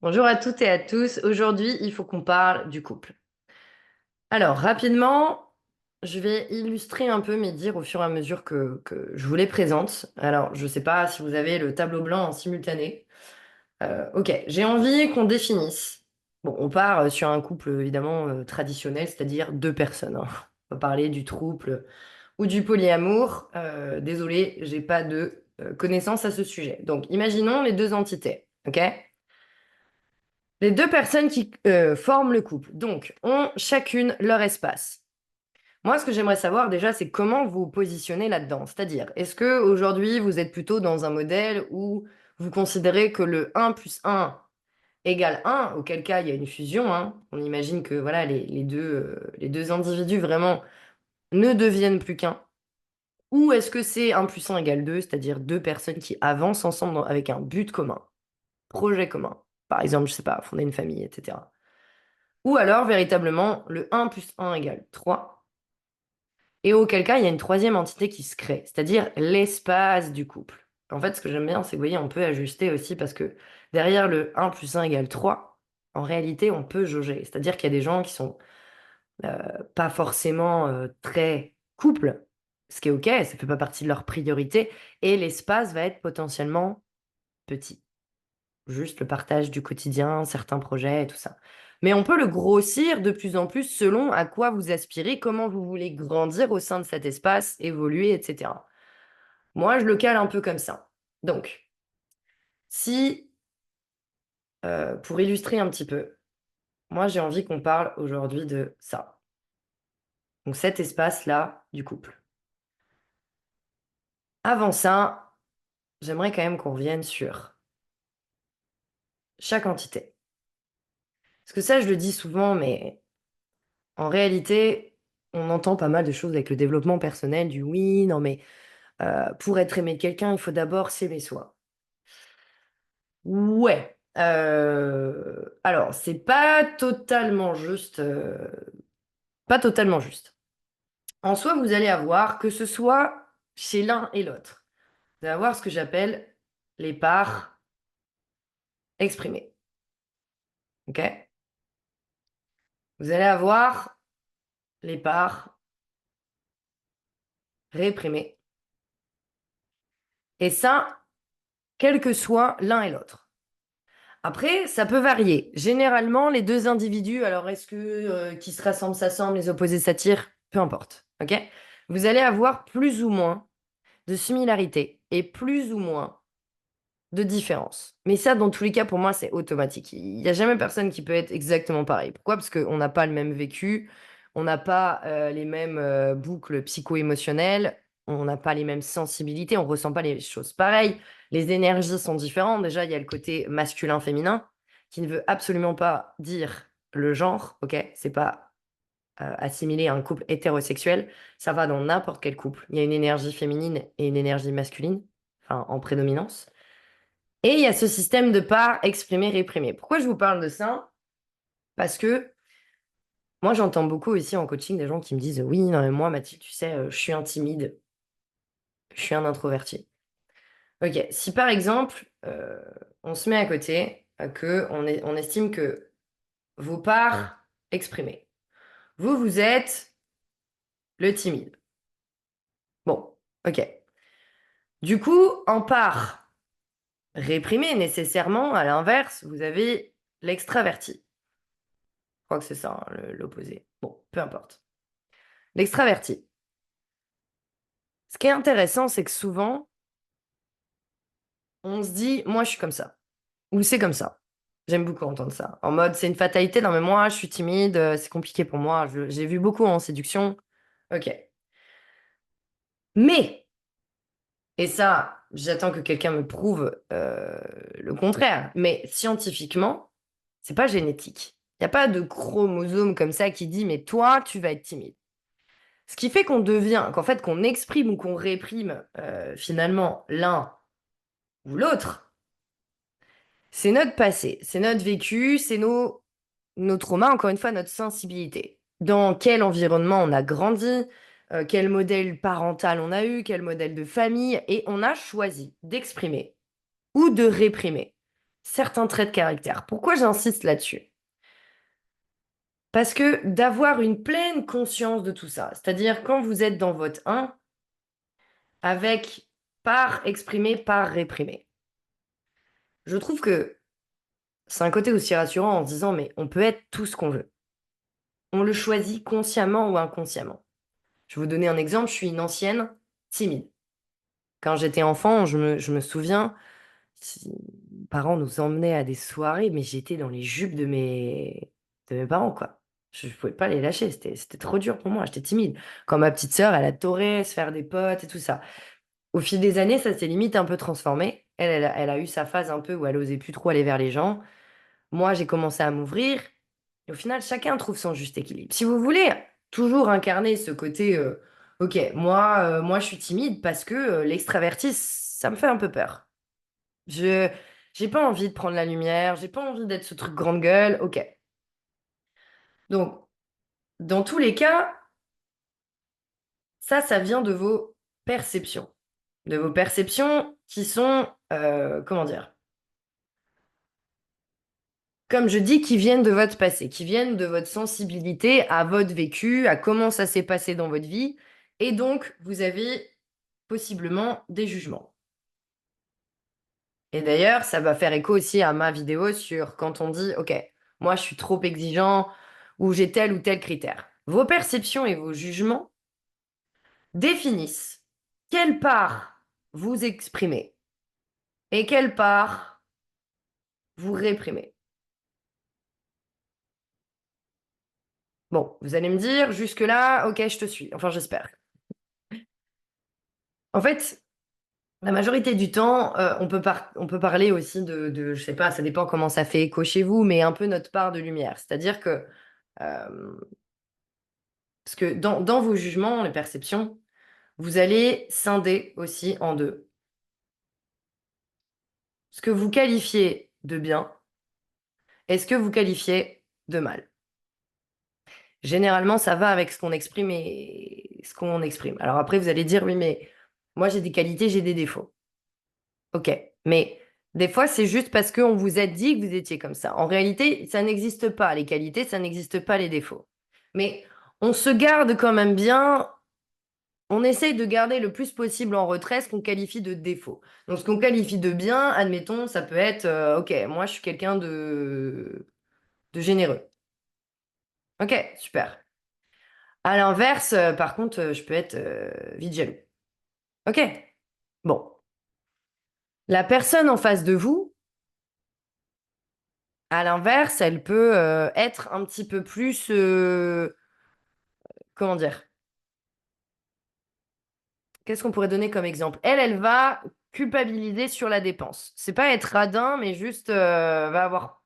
Bonjour à toutes et à tous. Aujourd'hui, il faut qu'on parle du couple. Alors, rapidement, je vais illustrer un peu mes dires au fur et à mesure que je vous les présente. Alors, je ne sais pas si vous avez le tableau blanc en simultané. Ok, j'ai envie qu'on définisse. Bon, on part sur un couple évidemment traditionnel, c'est-à-dire deux personnes, hein. On va parler du trouble ou du polyamour. Désolé, j'ai pas de connaissances à ce sujet. Donc, imaginons les deux entités. Ok? Les deux personnes qui forment le couple, donc, ont chacune leur espace. Moi, ce que j'aimerais savoir déjà, c'est comment vous vous positionnez là-dedans. C'est-à-dire, est-ce que aujourd'hui vous êtes plutôt dans un modèle où vous considérez que le un plus un égale un, auquel cas il y a une fusion, hein. On imagine que voilà, les deux individus vraiment ne deviennent plus qu'un. Ou est-ce que c'est un plus un égale 2, c'est-à-dire deux personnes qui avancent ensemble avec un but commun, projet commun. Par exemple, je sais pas, fonder une famille, etc. Ou alors, véritablement, le un plus un égale 3. Et auquel cas, il y a une troisième entité qui se crée, c'est-à-dire l'espace du couple. En fait, ce que j'aime bien, c'est que, vous voyez, on peut ajuster aussi parce que derrière le un plus un égale 3, en réalité, on peut jauger. C'est-à-dire qu'il y a des gens qui sont euh, pas forcément très couple, ce qui est OK, ça fait pas partie de leur priorité, et l'espace va être potentiellement petit. Juste le partage du quotidien, certains projets et tout ça. Mais on peut le grossir de plus en plus selon à quoi vous aspirez, comment vous voulez grandir au sein de cet espace, évoluer, etc. Moi, je le cale un peu comme ça. Donc, si, pour illustrer un petit peu, moi, j'ai envie qu'on parle aujourd'hui de ça. Donc, cet espace-là du couple. Avant ça, j'aimerais quand même qu'on revienne sur chaque entité. Parce que ça, je le dis souvent, mais en réalité, on entend pas mal de choses avec le développement personnel, du oui, non mais pour être aimé de quelqu'un, il faut d'abord s'aimer soi. Ouais. Alors, c'est pas totalement juste. Pas totalement juste. En soi, vous allez avoir, que ce soit chez l'un et l'autre, vous allez avoir ce que j'appelle les parts exprimées. OK? Vous allez avoir les parts réprimées. Et ça, quel que soit l'un et l'autre. Après, ça peut varier. Généralement, les deux individus, alors est-ce que qui se rassemblent s'assemblent, les opposés s'attirent? Peu importe. OK? Vous allez avoir plus ou moins de similarités et plus ou moins de différences. Mais ça, dans tous les cas, pour moi, c'est automatique. Il n'y a jamais personne qui peut être exactement pareil. Pourquoi? Parce qu'on n'a pas le même vécu, on n'a pas les mêmes boucles psycho-émotionnelles, on n'a pas les mêmes sensibilités, on ne ressent pas les choses pareilles. Les énergies sont différentes. Déjà, il y a le côté masculin-féminin qui ne veut absolument pas dire le genre, ok? C'est pas assimilé à un couple hétérosexuel. Ça va dans n'importe quel couple. Il y a une énergie féminine et une énergie masculine, enfin en prédominance. Et il y a ce système de part exprimé, réprimé. Pourquoi je vous parle de ça? Parce que moi, j'entends beaucoup aussi en coaching des gens qui me disent, oui, non, mais moi, Mathilde, tu sais, je suis un timide, je suis un introverti. Ok, si par exemple, on se met à côté, on estime que vos parts exprimées, vous êtes le timide. Bon, ok. Du coup, en part réprimée, nécessairement, à l'inverse, vous avez l'extraverti. Je crois que c'est ça, hein, l'opposé. Bon, peu importe. L'extraverti. Ce qui est intéressant, c'est que souvent, on se dit, moi, je suis comme ça. Ou c'est comme ça. J'aime beaucoup entendre ça. En mode, c'est une fatalité. Non, mais moi, je suis timide, c'est compliqué pour moi. J'ai vu beaucoup en séduction. Ok. Mais, et ça, j'attends que quelqu'un me prouve le contraire. Mais scientifiquement, c'est pas génétique. Il n'y a pas de chromosome comme ça qui dit, mais toi, tu vas être timide. Ce qui fait qu'on devient, qu'en fait, qu'on exprime ou qu'on réprime finalement l'un ou l'autre, c'est notre passé, c'est notre vécu, c'est nos traumas, encore une fois, notre sensibilité. Dans quel environnement on a grandi, quel modèle parental on a eu, quel modèle de famille, et on a choisi d'exprimer ou de réprimer. certains traits de caractère. Pourquoi j'insiste là-dessus? Parce que d'avoir une pleine conscience de tout ça, c'est-à-dire quand vous êtes dans votre un, avec par exprimé, par réprimé. Je trouve que c'est un côté aussi rassurant en se disant, mais on peut être tout ce qu'on veut. On le choisit consciemment ou inconsciemment. Je vais vous donner un exemple, je suis une ancienne timide. Quand j'étais enfant, je me souviens, mes parents nous emmenaient à des soirées, mais j'étais dans les jupes de mes parents, quoi. Je ne pouvais pas les lâcher, c'était trop dur pour moi, j'étais timide. Quand ma petite sœur, elle adorait se faire des potes et tout ça. Au fil des années, ça s'est limite un peu transformé. Elle a eu sa phase un peu où elle osait plus trop aller vers les gens. Moi, j'ai commencé à m'ouvrir. Et au final, chacun trouve son juste équilibre. Si vous voulez toujours incarner ce côté, ok, moi, je suis timide parce que l'extraverti, ça me fait un peu peur. Je, j'ai pas envie de prendre la lumière, j'ai pas envie d'être ce truc grande gueule, ok. Donc, dans tous les cas, ça vient de vos perceptions. De vos perceptions qui sont, comment dire, comme je dis, qui viennent de votre passé, qui viennent de votre sensibilité à votre vécu, à comment ça s'est passé dans votre vie. Et donc, vous avez possiblement des jugements. Et d'ailleurs, ça va faire écho aussi à ma vidéo sur quand on dit, OK, moi je suis trop exigeant ou j'ai tel ou tel critère. Vos perceptions et vos jugements définissent quelle part vous exprimez et quelle part vous réprimez. Bon, vous allez me dire, jusque-là, OK, je te suis. Enfin, j'espère. En fait, la majorité du temps, on peut parler aussi je sais pas, ça dépend comment ça fait écho chez vous, mais un peu notre part de lumière. C'est-à-dire que, euh, parce que dans vos jugements, les perceptions, vous allez scinder aussi en deux. Ce que vous qualifiez de bien et ce que vous qualifiez de mal. Généralement, ça va avec ce qu'on exprime et ce qu'on exprime. Alors après, vous allez dire, oui, mais moi j'ai des qualités, j'ai des défauts. Ok, mais des fois, c'est juste parce qu'on vous a dit que vous étiez comme ça. En réalité, ça n'existe pas, les qualités, ça n'existe pas, les défauts. Mais on se garde quand même bien, on essaye de garder le plus possible en retrait ce qu'on qualifie de défaut. Donc, ce qu'on qualifie de bien, admettons, ça peut être, ok, moi, je suis quelqu'un de généreux. Ok, super. À l'inverse, par contre, je peux être vite jaloux. Ok, bon. La personne en face de vous, à l'inverse, elle peut être un petit peu plus, comment dire? Qu'est-ce qu'on pourrait donner comme exemple? Elle va culpabiliser sur la dépense. C'est pas être radin, mais juste va avoir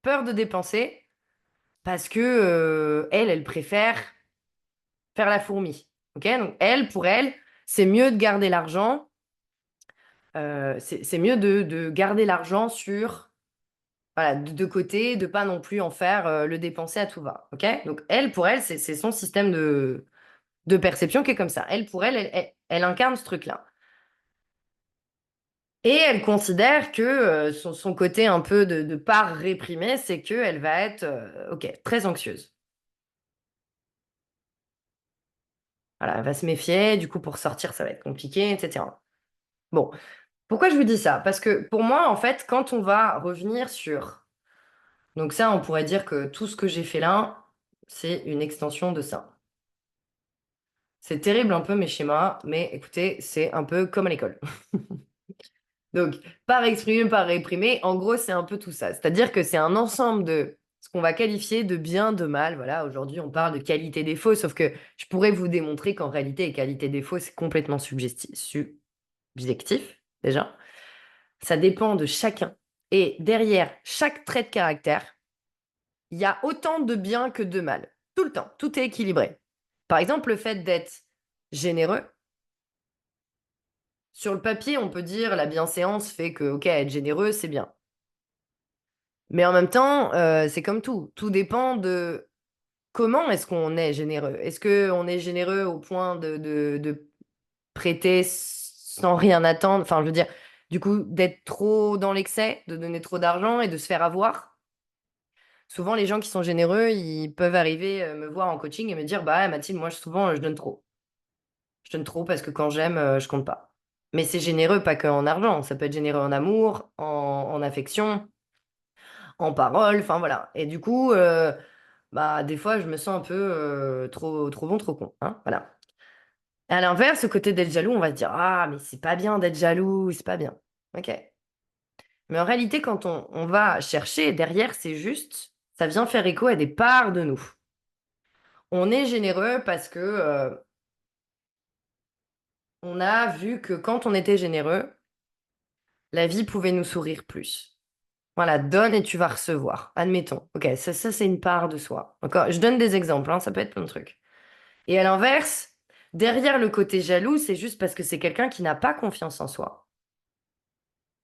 peur de dépenser parce que elle préfère faire la fourmi. Ok? Donc pour elle, c'est mieux de garder l'argent. C'est mieux de garder l'argent sur voilà, de côté, de pas non plus en faire le dépenser à tout va. Ok? Donc pour elle, c'est son système de perception qui est comme ça. Pour elle, elle incarne ce truc-là. Et elle considère que son côté un peu de part réprimée, c'est qu'elle va être ok, très anxieuse. Voilà, elle va se méfier, du coup, pour sortir, ça va être compliqué, etc. Bon, pourquoi je vous dis ça? Parce que pour moi, en fait, quand on va revenir sur... Donc ça, on pourrait dire que tout ce que j'ai fait là, c'est une extension de ça. C'est terrible un peu mes schémas, mais écoutez, c'est un peu comme à l'école. Donc, par exprimer, par réprimer, en gros, c'est un peu tout ça. C'est-à-dire que c'est un ensemble de ce qu'on va qualifier de bien, de mal. Voilà, aujourd'hui, on parle de qualité-défaut, sauf que je pourrais vous démontrer qu'en réalité, les qualités-défauts, c'est complètement subjectif, déjà. Ça dépend de chacun. Et derrière chaque trait de caractère, il y a autant de bien que de mal. Tout le temps, tout est équilibré. Par exemple, le fait d'être généreux, sur le papier, on peut dire la bienséance fait que, ok, être généreux, c'est bien. Mais en même temps, c'est comme tout. Tout dépend de comment est-ce qu'on est généreux. Est-ce qu'on est généreux au point de prêter sans rien attendre? Enfin, je veux dire, Du coup, d'être trop dans l'excès, de donner trop d'argent et de se faire avoir. Souvent, les gens qui sont généreux, ils peuvent arriver me voir en coaching et me dire, bah Mathilde, moi souvent je donne trop. Je donne trop parce que quand j'aime, je compte pas. Mais c'est généreux, pas que en argent. Ça peut être généreux en amour, en affection, en parole, enfin voilà. Et du coup, bah des fois, je me sens un peu trop bon, trop con, hein, voilà. Et à l'inverse, ce côté d'être jaloux, on va se dire, ah, mais c'est pas bien d'être jaloux, c'est pas bien. Ok. Mais en réalité, quand on va chercher derrière, c'est juste, ça vient faire écho à des parts de nous. On est généreux parce que on a vu que quand on était généreux, la vie pouvait nous sourire plus. Voilà, donne et tu vas recevoir. Admettons. Ok, ça c'est une part de soi. Encore, je donne des exemples, hein, ça peut être plein de trucs. Et à l'inverse, derrière le côté jaloux, c'est juste parce que c'est quelqu'un qui n'a pas confiance en soi.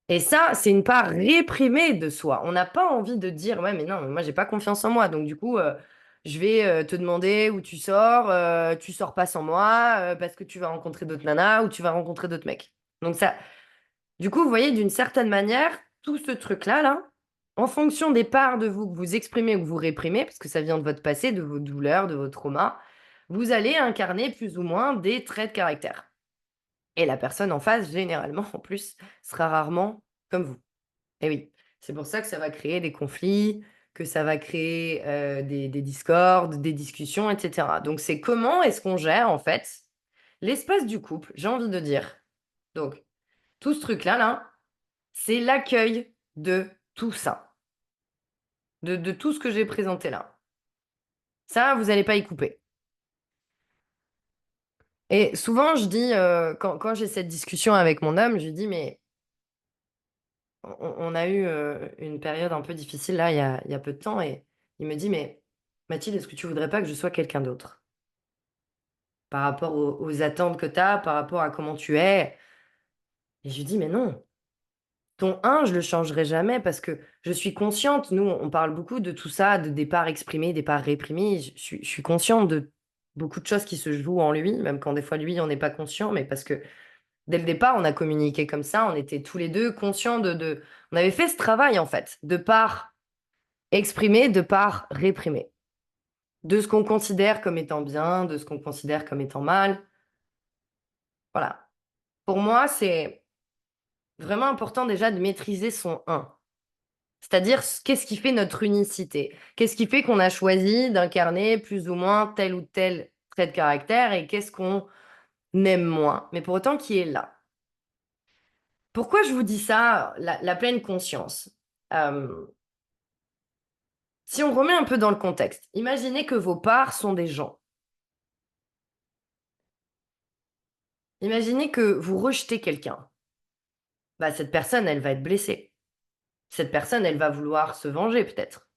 Et ça, c'est une part réprimée de soi. On n'a pas envie de dire, ouais, mais non, mais moi, j'ai pas confiance en moi. Donc, du coup, je vais te demander où tu sors pas sans moi, parce que tu vas rencontrer d'autres nanas ou tu vas rencontrer d'autres mecs. Donc, ça, du coup, vous voyez, d'une certaine manière, tout ce truc-là, là, en fonction des parts de vous que vous exprimez ou que vous réprimez, parce que ça vient de votre passé, de vos douleurs, de vos traumas, vous allez incarner plus ou moins des traits de caractère. Et la personne en face, généralement, en plus, sera rarement comme vous. Et oui, c'est pour ça que ça va créer des conflits, que ça va créer des discordes, des discussions, etc. Donc, c'est comment est-ce qu'on gère, en fait, l'espace du couple, j'ai envie de dire. Donc, tout ce truc-là, là, c'est l'accueil de tout ça, de tout ce que j'ai présenté là. Ça, vous n'allez pas y couper. Et souvent, je dis, quand j'ai cette discussion avec mon homme, je lui dis, mais on a eu une période un peu difficile là, il y a peu de temps, et il me dit, mais Mathilde, est-ce que tu voudrais pas que je sois quelqu'un d'autre par rapport aux attentes que tu as, par rapport à comment tu es? Et je lui dis, mais non, ton je le changerai jamais parce que je suis consciente, nous, on parle beaucoup de tout ça, de départs exprimés, départs réprimés. Je suis consciente de beaucoup de choses qui se jouent en lui, même quand des fois, lui, on n'est pas conscient, mais parce que dès le départ, on a communiqué comme ça, on était tous les deux conscients On avait fait ce travail, en fait, de part exprimé, de part réprimé. De ce qu'on considère comme étant bien, de ce qu'on considère comme étant mal. Voilà. Pour moi, c'est vraiment important déjà de maîtriser son C'est-à-dire, qu'est-ce qui fait notre unicité? Qu'est-ce qui fait qu'on a choisi d'incarner plus ou moins tel ou tel trait de caractère et qu'est-ce qu'on aime moins, mais pour autant qui est là. Pourquoi je vous dis ça, la pleine conscience? Euh, Si on remet un peu dans le contexte, imaginez que vos parts sont des gens. Imaginez que vous rejetez quelqu'un. Bah, cette personne, elle va être blessée. Cette personne, elle va vouloir se venger peut-être.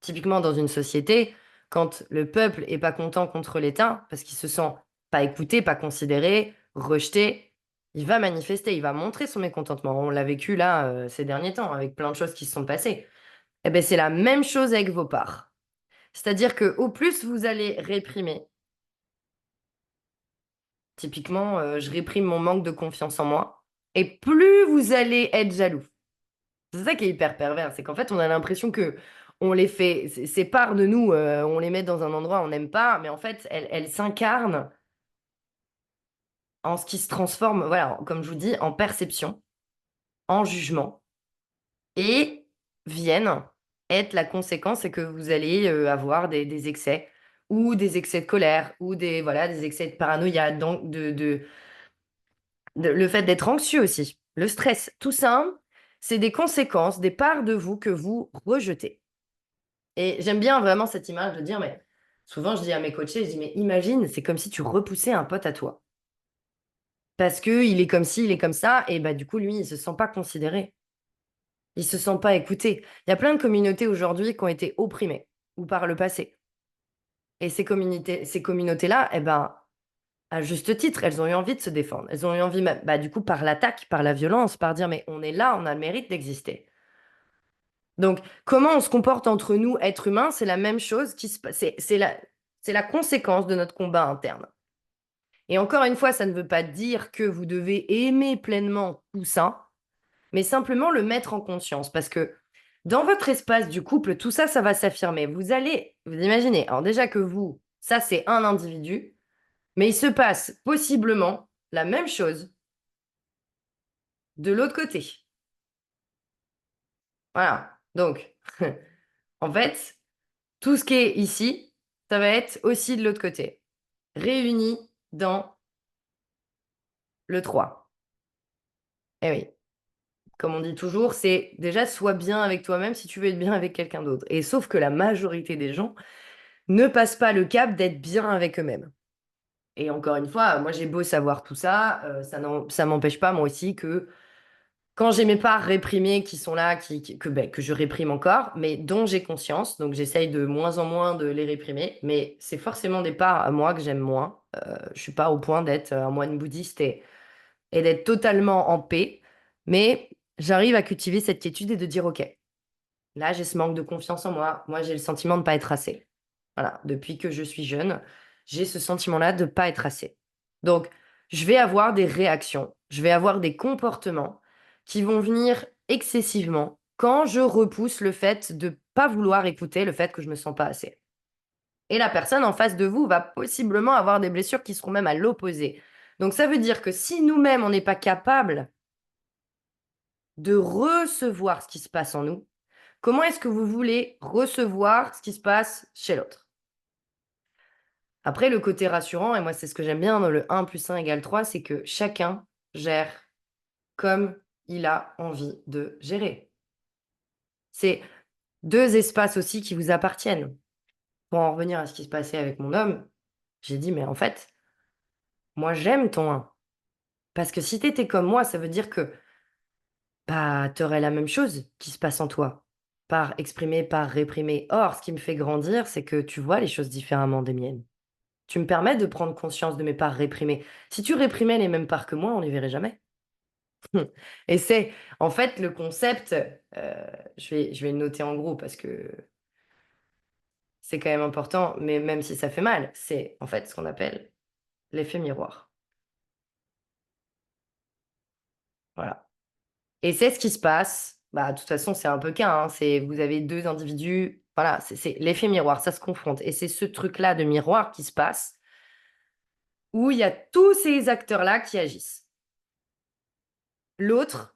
Typiquement dans une société, quand le peuple est pas content contre l'État, parce qu'il se sent pas écouté, pas considéré, rejeté, il va manifester, il va montrer son mécontentement. On l'a vécu là ces derniers temps, avec plein de choses qui se sont passées. Eh ben, c'est la même chose avec vos parts. C'est-à-dire que au plus vous allez réprimer, typiquement, je réprime mon manque de confiance en moi, et plus vous allez être jaloux. C'est ça qui est hyper pervers, c'est qu'en fait, on a l'impression que on les fait, ces parts de nous, on les met dans un endroit où on n'aime pas, mais en fait, elles s'incarnent en ce qui se transforme, voilà, comme je vous dis, en perception, en jugement, et viennent être la conséquence, c'est que vous allez avoir des excès, ou des excès de colère, ou voilà, des excès de paranoïa, donc le fait d'être anxieux aussi, le stress, tout ça, c'est des conséquences, des parts de vous que vous rejetez. Et j'aime bien vraiment cette image de dire, mais souvent je dis à mes coachés, je dis, mais imagine, c'est comme si tu repoussais un pote à toi. Parce que il est comme ci, il est comme ça, et bah du coup, lui, il se sent pas considéré. Il se sent pas écouté. Il y a plein de communautés aujourd'hui qui ont été opprimées, ou par le passé. Et ces communautés-là, eh ben, à juste titre, elles ont eu envie de se défendre. Elles ont eu envie, bah, du coup, par l'attaque, par la violence, par dire, mais on est là, on a le mérite d'exister. Donc, comment on se comporte entre nous, êtres humains, c'est la même chose qui se passe. C'est la conséquence de notre combat interne. Et encore une fois, ça ne veut pas dire que vous devez aimer pleinement tout ça, mais simplement le mettre en conscience. Parce que dans votre espace du couple, tout ça, ça va s'affirmer. Vous imaginez, alors déjà que vous, ça c'est un individu, mais il se passe possiblement la même chose de l'autre côté. Voilà. Donc, en fait, tout ce qui est ici, ça va être aussi de l'autre côté, réuni dans le 3. Eh oui, comme on dit toujours, c'est déjà sois bien avec toi-même si tu veux être bien avec quelqu'un d'autre. Et sauf que la majorité des gens ne passent pas le cap d'être bien avec eux-mêmes. Et encore une fois, moi j'ai beau savoir tout ça, ça m'empêche pas moi aussi que quand j'ai mes parts réprimées qui sont là, que je réprime encore, mais dont j'ai conscience, donc j'essaye de moins en moins de les réprimer, mais c'est forcément des parts à moi que j'aime moins. Je suis pas au point d'être un moine bouddhiste et d'être totalement en paix, mais j'arrive à cultiver cette quiétude et de dire, OK, là j'ai ce manque de confiance en moi, moi j'ai le sentiment de ne pas être assez. Voilà, depuis que je suis jeune, j'ai ce sentiment-là de ne pas être assez. Donc, je vais avoir des réactions, je vais avoir des comportements qui vont venir excessivement quand je repousse le fait de ne pas vouloir écouter le fait que je me sens pas assez. Et la personne en face de vous va possiblement avoir des blessures qui seront même à l'opposé. Donc, ça veut dire que si nous-mêmes, on n'est pas capable de recevoir ce qui se passe en nous, comment est-ce que vous voulez recevoir ce qui se passe chez l'autre? Après, le côté rassurant, et moi c'est ce que j'aime bien dans le 1 plus 1 égale 3, c'est que chacun gère comme il a envie de gérer. C'est deux espaces aussi qui vous appartiennent. Pour en revenir à ce qui se passait avec mon homme, j'ai dit, mais en fait, moi j'aime ton 1. Parce que si t'étais comme moi, ça veut dire que bah, t'aurais la même chose qui se passe en toi. Par exprimer, par réprimer. Or, ce qui me fait grandir, c'est que tu vois les choses différemment des miennes. Tu me permets de prendre conscience de mes parts réprimées. Si tu réprimais les mêmes parts que moi, on les verrait jamais. Et c'est en fait le concept, je vais le noter en gros parce que c'est quand même important, mais même si ça fait mal, c'est en fait ce qu'on appelle l'effet miroir. Voilà. Et c'est ce qui se passe. Bah, de toute façon, c'est un peu qu'un, hein, c'est vous avez deux individus. Voilà, c'est l'effet miroir, ça se confronte. Et c'est ce truc-là de miroir qui se passe où il y a tous ces acteurs-là qui agissent. L'autre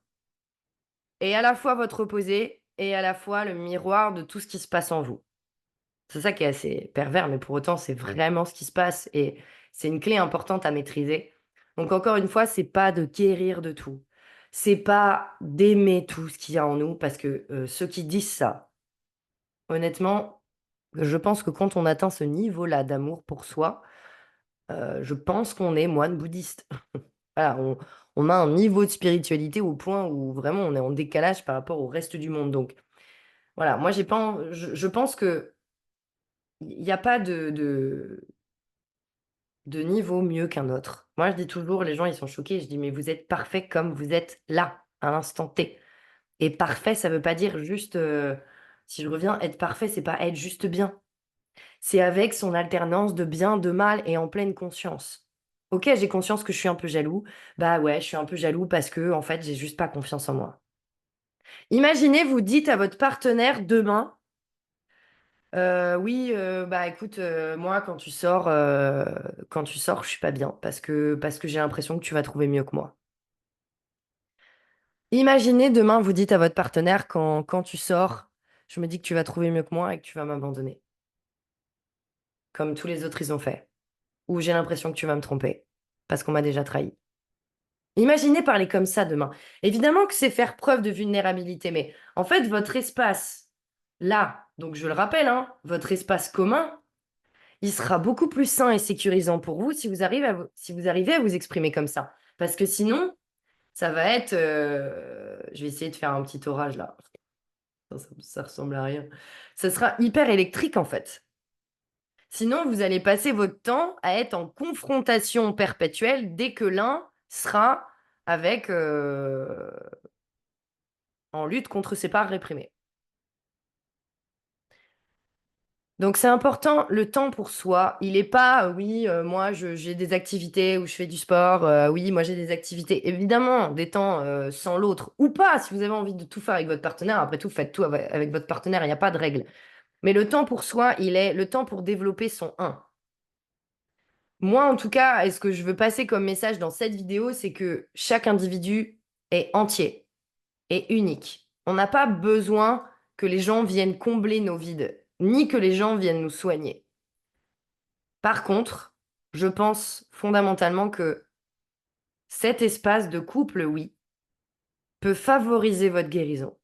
est à la fois votre opposé et à la fois le miroir de tout ce qui se passe en vous. C'est ça qui est assez pervers, mais pour autant, c'est vraiment ce qui se passe et c'est une clé importante à maîtriser. Donc encore une fois, c'est pas de guérir de tout. C'est pas d'aimer tout ce qu'il y a en nous, parce que ceux qui disent ça, honnêtement, je pense que quand on atteint ce niveau-là d'amour pour soi, je pense qu'on est moine bouddhiste. Voilà, on a un niveau de spiritualité au point où vraiment on est en décalage par rapport au reste du monde. Donc voilà, moi j'ai pas, je pense que il n'y a pas de niveau mieux qu'un autre. Moi, je dis toujours, les gens, ils sont choqués. Je dis, mais vous êtes parfait comme vous êtes là, à l'instant T. Et parfait, ça veut pas dire juste, si je reviens, être parfait, c'est pas être juste bien. C'est avec son alternance de bien, de mal et en pleine conscience. Ok, j'ai conscience que je suis un peu jaloux. Bah ouais, je suis un peu jaloux parce que, en fait, j'ai juste pas confiance en moi. Imaginez, vous dites à votre partenaire demain, oui, bah écoute, moi quand tu sors, je suis pas bien parce que j'ai l'impression que tu vas trouver mieux que moi. Imaginez demain, vous dites à votre partenaire quand tu sors, je me dis que tu vas trouver mieux que moi et que tu vas m'abandonner, comme tous les autres ils ont fait. Ou j'ai l'impression que tu vas me tromper parce qu'on m'a déjà trahi. Imaginez parler comme ça demain. Évidemment que c'est faire preuve de vulnérabilité, mais en fait, votre espace, là, donc je le rappelle, hein, votre espace commun, il sera beaucoup plus sain et sécurisant pour vous si si vous arrivez à vous exprimer comme ça. Parce que sinon, ça va être... je vais essayer de faire un petit orage là. Ça ressemble à rien. Ça sera hyper électrique en fait. Sinon, vous allez passer votre temps à être en confrontation perpétuelle dès que l'un sera avec en lutte contre ses parts réprimées. Donc c'est important, le temps pour soi. Il n'est pas, oui, moi j'ai des activités où je fais du sport, oui, moi j'ai des activités, évidemment, des temps sans l'autre, ou pas, si vous avez envie de tout faire avec votre partenaire, après tout, faites tout avec votre partenaire, il n'y a pas de règle. Mais le temps pour soi, il est le temps pour développer son un. Moi, en tout cas, et ce que je veux passer comme message dans cette vidéo, c'est que chaque individu est entier et unique. On n'a pas besoin que les gens viennent combler nos vides, ni que les gens viennent nous soigner. Par contre, je pense fondamentalement que cet espace de couple, oui, peut favoriser votre guérison.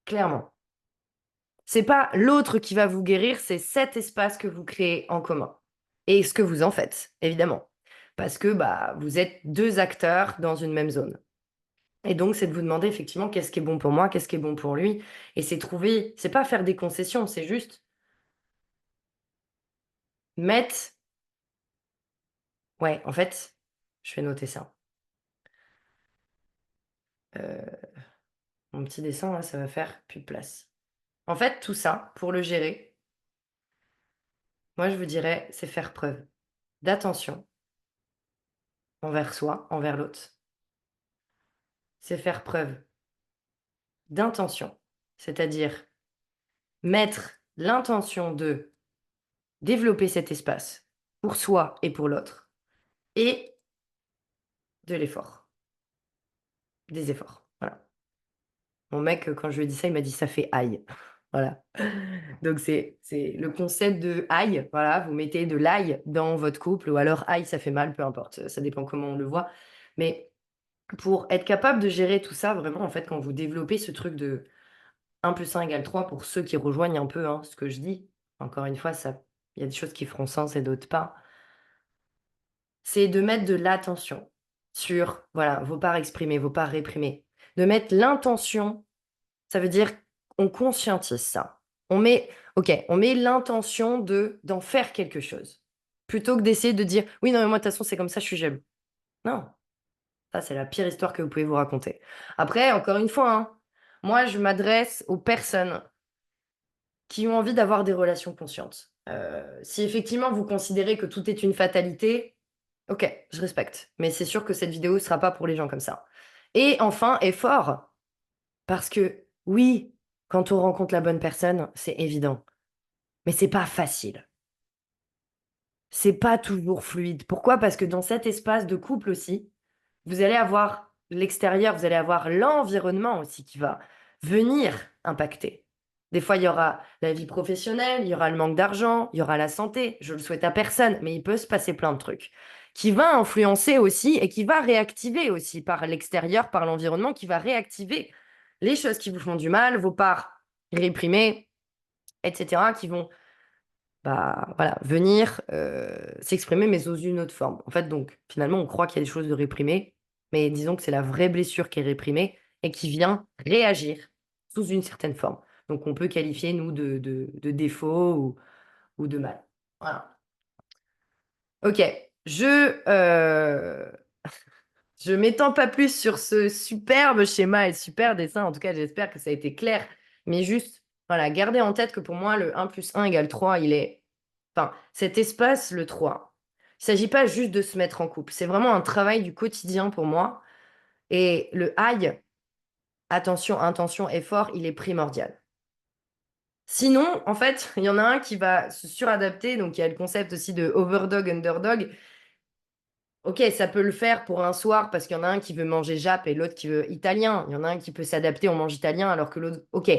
Clairement. C'est pas l'autre qui va vous guérir, c'est cet espace que vous créez en commun. Et ce que vous en faites, évidemment. Parce que bah, vous êtes deux acteurs dans une même zone. Et donc, c'est de vous demander effectivement qu'est-ce qui est bon pour moi, qu'est-ce qui est bon pour lui. Et c'est trouver, c'est pas faire des concessions, c'est juste mettre. Ouais, en fait, je vais noter ça. Euh, Mon petit dessin, là, ça va faire plus de place. En fait, tout ça, pour le gérer, moi, je vous dirais, c'est faire preuve d'attention envers soi, envers l'autre. C'est faire preuve d'intention, c'est-à-dire mettre l'intention de développer cet espace pour soi et pour l'autre, et de l'effort, des efforts. Voilà. Mon mec, quand je lui ai dit ça, il m'a dit ça fait aïe. Voilà. Donc c'est le concept de aïe. Voilà, vous mettez de l'ail dans votre couple ou alors aïe, ça fait mal, peu importe. Ça dépend comment on le voit. Mais pour être capable de gérer tout ça, vraiment, en fait, quand vous développez ce truc de 1 + 1 = 3 pour ceux qui rejoignent un peu hein, ce que je dis, encore une fois, ça, il y a des choses qui feront sens et d'autres pas, c'est de mettre de l'attention sur voilà, vos parts exprimées, vos parts réprimées. De mettre l'intention, ça veut dire on conscientise ça. On met, ok, on met l'intention de d'en faire quelque chose. Plutôt que d'essayer de dire oui, non, mais moi, de toute façon, c'est comme ça, je suis jaloux. Non, ça, c'est la pire histoire que vous pouvez vous raconter. Après, encore une fois, hein, moi, je m'adresse aux personnes qui ont envie d'avoir des relations conscientes. Si effectivement vous considérez que tout est une fatalité, ok, je respecte. Mais c'est sûr que cette vidéo ne sera pas pour les gens comme ça. Et enfin, effort. Parce que oui, quand on rencontre la bonne personne, c'est évident. Mais c'est pas facile. C'est pas toujours fluide. Pourquoi? Parce que dans cet espace de couple aussi, vous allez avoir l'extérieur, vous allez avoir l'environnement aussi qui va venir impacter. Des fois, il y aura la vie professionnelle, il y aura le manque d'argent, il y aura la santé. Je le souhaite à personne, mais il peut se passer plein de trucs qui va influencer aussi et qui va réactiver aussi par l'extérieur, par l'environnement, qui va réactiver les choses qui vous font du mal, vos parts réprimées, etc., qui vont bah, voilà, venir s'exprimer, mais sous une autre forme. En fait, donc, finalement, on croit qu'il y a des choses de réprimées, mais disons que c'est la vraie blessure qui est réprimée et qui vient réagir sous une certaine forme. Donc, on peut qualifier, nous, de défaut ou de mal. Voilà. Ok, je m'étends pas plus sur ce superbe schéma et super dessin. En tout cas, j'espère que ça a été clair. Mais juste, voilà, gardez en tête que pour moi, le 1 + 1 = 3, il est. Enfin, cet espace, le 3. Il ne s'agit pas juste de se mettre en couple. C'est vraiment un travail du quotidien pour moi. Et le aïe, attention, intention, effort, il est primordial. Sinon, en fait, il y en a un qui va se suradapter. Donc, il y a le concept aussi de overdog, underdog. Ok, ça peut le faire pour un soir parce qu'il y en a un qui veut manger Jap et l'autre qui veut italien. Il y en a un qui peut s'adapter, on mange italien alors que l'autre. Ok,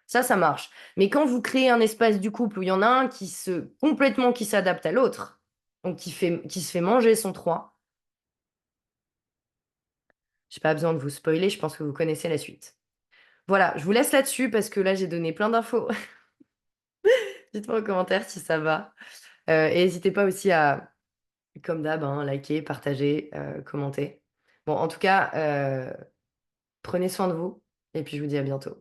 ça marche. Mais quand vous créez un espace du couple où il y en a un qui se complètement qui s'adapte à l'autre, donc qui se fait manger son 3, j'ai pas besoin de vous spoiler, je pense que vous connaissez la suite. Voilà, je vous laisse là-dessus parce que là j'ai donné plein d'infos. Dites-moi en commentaire si ça va. Et n'hésitez pas aussi à, comme d'hab, hein, liker, partager, commenter. Bon, en tout cas. Prenez soin de vous et puis je vous dis à bientôt.